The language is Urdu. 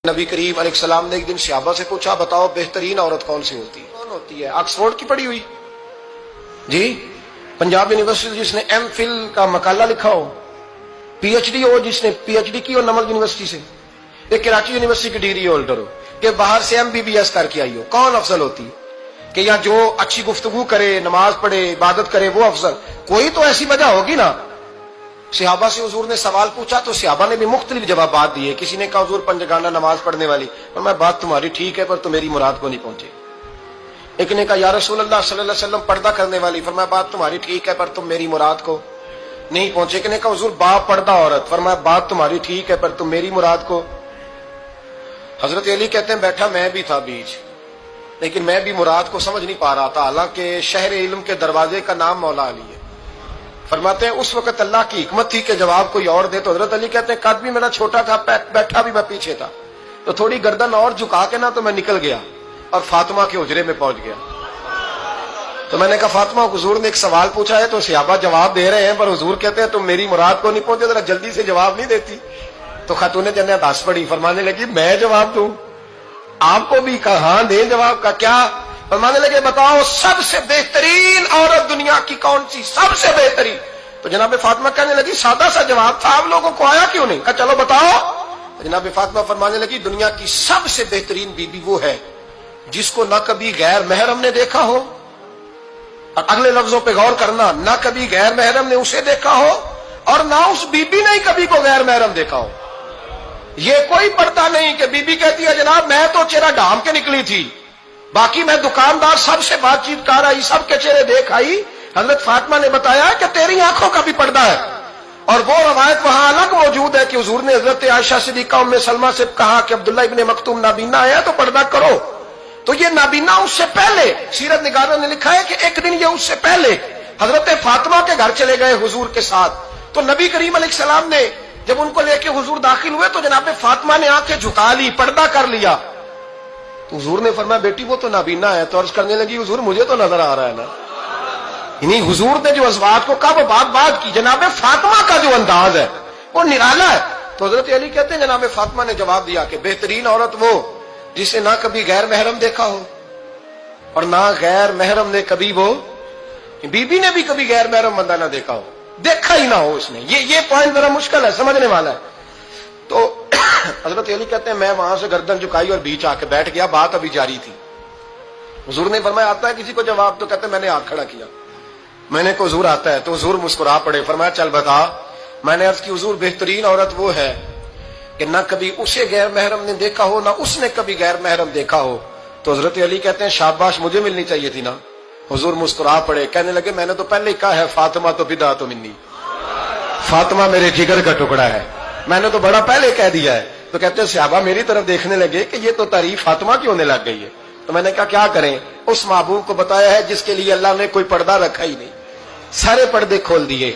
نبی کریم علیہ السلام نے ایک دن صحابہ سے پوچھا بتاؤ بہترین عورت کون سی ہوتی ہے؟ کون ہوتی ہے؟ آکسفورڈ کی پڑھی ہوئی جی، پنجاب یونیورسٹی جس نے ایم فل کا مقالہ لکھا ہو، پی ایچ ڈی ہو جس نے پی ایچ ڈی کی ہو نمل یونیورسٹی سے، ایک کراچی یونیورسٹی کی ڈگری ہولڈر ہو، کہ باہر سے ایم بی بی ایس کر کے آئی ہو، کون افضل ہوتی ہے؟ کہ یا جو اچھی گفتگو کرے، نماز پڑھے، عبادت کرے وہ افضل؟ کوئی تو ایسی وجہ ہوگی نا۔ صحابہ سے حضور نے سوال پوچھا تو صحابہ نے بھی مختلف جوابات دیے۔ کسی نے کہا حضور پنجگانہ نماز پڑھنے والی، اور میں بات تمہاری ٹھیک ہے پر تم میری مراد کو نہیں پہنچے۔ ایک نے کہا یا رسول اللہ صلی اللہ علیہ وسلم پردہ کرنے والی، فرمایا بات تمہاری ٹھیک ہے پر تم میری مراد کو نہیں پہنچے۔ ایک نے کہا حضور با پردہ عورت، فرمایا بات تمہاری ٹھیک ہے پر تم میری مراد کو۔ حضرت علی کہتے ہیں بیٹھا میں بھی تھا بیچ، لیکن میں بھی مراد کو سمجھ نہیں پا رہا تھا، حالانکہ شہر علم کے دروازے کا نام مولا علی ہے۔ فرماتے ہیں اس وقت اللہ کی حکمت تھی کہ جواب کوئی اور دے، تو حضرت علی کہتے ہیں قد بھی میرا چھوٹا تھا، بیٹھا بھی میں پیچھے تھا، تو تھوڑی گردن اور جھکا کے نا تو میں نکل گیا اور فاطمہ کے حجرے میں پہنچ گیا۔ تو میں نے کہا فاطمہ حضور نے ایک سوال پوچھا ہے تو صحابہ جواب دے رہے ہیں، پر حضور کہتے ہیں تم میری مراد کو نہیں پہنچے، ذرا جلدی سے جواب نہیں دیتی؟ تو خاتون جنت ہنس پڑی، فرمانے لگی میں جواب دوں؟ آپ کو بھی کہا ہاں دیں جواب کا کیا؟ فرمانے لگے بتاؤ سب سے بہترین عورت دنیا کی کون سی، سب سے بہترین؟ تو جناب فاطمہ کہنے لگی سادہ سا جواب تھا، آپ لوگوں کو آیا کیوں نہیں؟ کہا چلو بتاؤ۔ جناب فاطمہ فرمانے لگی دنیا کی سب سے بہترین بیوی وہ ہے جس کو نہ کبھی غیر محرم نے دیکھا ہو، اور اگلے لفظوں پہ غور کرنا، نہ کبھی غیر محرم نے اسے دیکھا ہو اور نہ اس بیوی نے کبھی کو غیر محرم دیکھا ہو۔ یہ کوئی پردہ نہیں کہ بی بی کہتی ہے جناب میں تو چہرہ ڈھام کے نکلی تھی، باقی میں دکاندار سب سے بات چیت کر آئی، سب کے چہرے دیکھ آئی۔ حضرت فاطمہ نے بتایا کہ تیری آنکھوں کا بھی پردہ ہے، اور وہ روایت وہاں الگ موجود ہے کہ حضور نے حضرت عائشہ صدیقہ ام سلمہ سے کہا کہ عبداللہ ابن مکتوم نابینا ہے تو پردہ کرو۔ تو یہ نابینا اس سے پہلے، سیرت نگاروں نے لکھا ہے کہ ایک دن یہ اس سے پہلے حضرت فاطمہ کے گھر چلے گئے حضور کے ساتھ، تو نبی کریم علیہ السلام نے جب ان کو لے کے حضور داخل ہوئے تو جناب فاطمہ نے آنکھیں جھکا لی، پردہ کر لیا۔ تو حضور نے فرمایا بیٹی وہ تو نابینا ہے، تو عرض کرنے لگی حضور مجھے تو نظر آ رہا ہے نا۔ یعنی حضور نے جو ازواج کو کہا وہ بات کی، جناب فاطمہ کا جو انداز ہے وہ نرالا ہے۔ تو حضرت علی کہتے ہیں جناب فاطمہ نے جواب دیا کہ بہترین عورت وہ جسے نہ کبھی غیر محرم دیکھا ہو اور نہ غیر محرم نے کبھی، وہ بی بی نے بھی کبھی غیر محرم بندہ نہ دیکھا ہو، دیکھا ہی نہ ہو اس نے۔ یہ پوائنٹ ذرا مشکل ہے، سمجھنے والا ہے۔ تو حضرت علی کہتے ہیں میں وہاں سے گردن جھکائی اور بیچ آ کے بیٹھ گیا، بات ابھی جاری تھی۔ حضور نے فرمایا آتا ہے کسی کو جواب؟ تو کہتے ہیں میں نے ہاتھ کھڑا کیا، میں نے کو حضور آتا ہے، تو حضور مسکرا پڑے، فرمایا چل بتا۔ میں نے عرض کی حضور بہترین عورت وہ ہے کہ نہ کبھی اسے غیر محرم نے دیکھا ہو نہ اس نے کبھی غیر محرم دیکھا ہو۔ تو حضرت علی کہتے ہیں شاباش مجھے ملنی چاہیے تھی نا۔ حضور مسکرا پڑے، کہنے لگے میں نے تو پہلے ہی کہا ہے فاطمہ تو بضعۃ منی، فاطمہ میرے جگر کا ٹکڑا ہے، میں نے تو بڑا پہلے کہہ دیا ہے۔ تو کہتے ہیں صحابہ میری طرف دیکھنے لگے کہ یہ تو تعریف فاطمہ کی ہونے لگ گئی ہے۔ تو میں نے کہا کیا کریں؟ اس محبوب کو بتایا ہے جس کے لیے اللہ نے کوئی پردہ رکھا ہی نہیں، سارے پردے کھول دیے۔